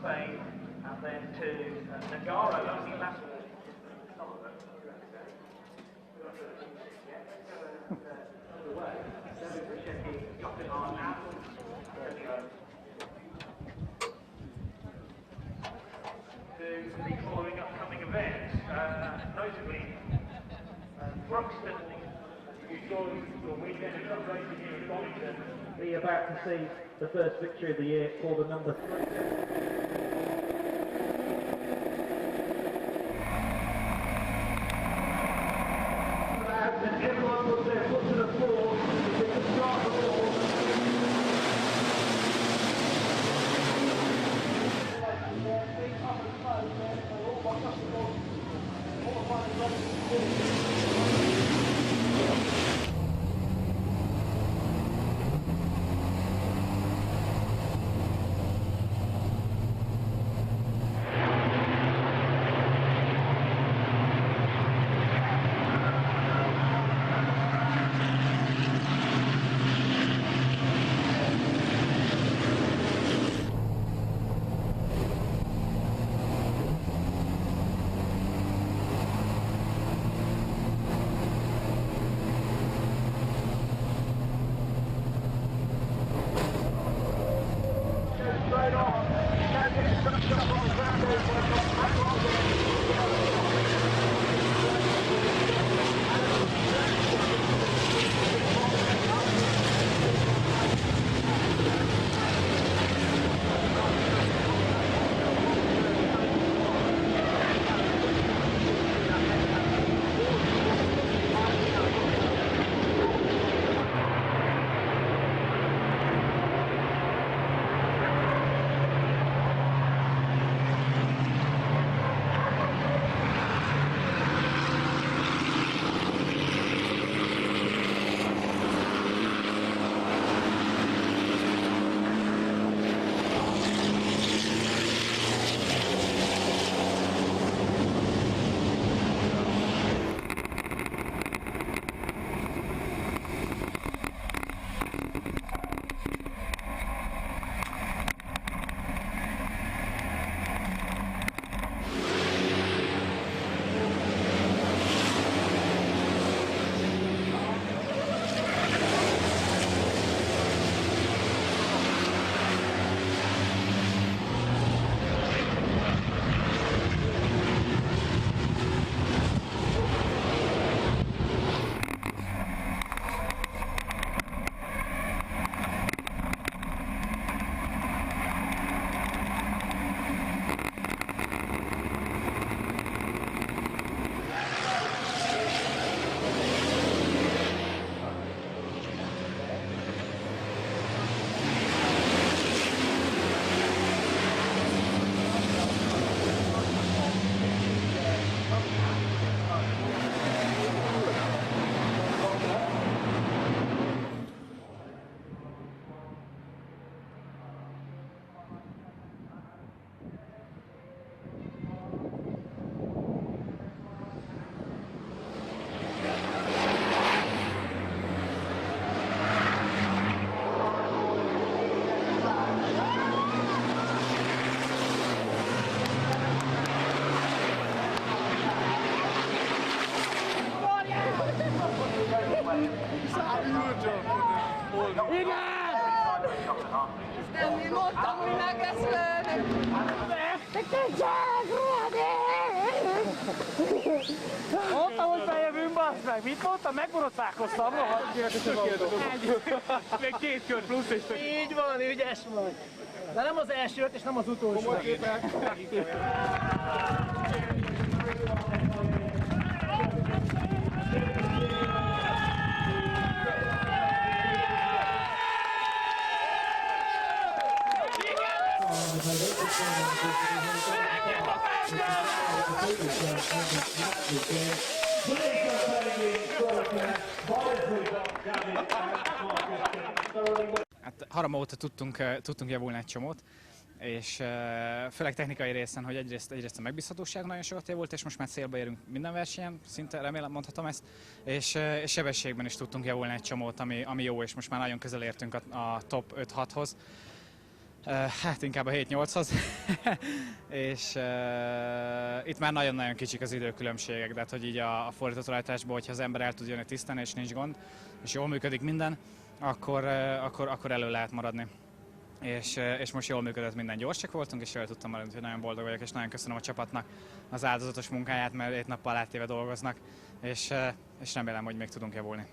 Spain, and then to Nagaro, only last to the following upcoming events, notably Brookston. You join your weekend of racing here in Donington. Be about to see the first victory of the year for the number 3. And everyone puts their foot to the floor, they can start the ball. Nem mi mondtam, hogy meg lesz lőni! Te tudják, Mondtam, hogy bejövünk, bassz meg! Mit mondtam? Megborotvákoztam, rohadt! Még 2 kör plusz és tök. Így van, ügyes vagy! De nem az első és nem az utolsó. Hát Harama óta tudtunk javulni egy csomót, és főleg technikai részen, hogy egyrészt a megbízhatóság nagyon sokat javult, és most már célba érünk minden versenyen, szinte remélem mondhatom ezt, és sebességben is tudtunk javulni egy csomót, ami jó, és most már nagyon közel értünk a top 5-6-hoz. Hát inkább a 7-8-hoz. És itt már nagyon-nagyon kicsik az időkülönbségek, de hát, hogy így a fordított rajtásból, hogyha az ember el tud jönni tisztán és nincs gond, és jól működik minden, akkor elő lehet maradni. És most jól működött minden, gyorsak voltunk, és jól tudtam maradni, hogy nagyon boldog vagyok, és nagyon köszönöm a csapatnak az áldozatos munkáját, mert 7 nappal átéve dolgoznak, és remélem, hogy még tudunk javulni.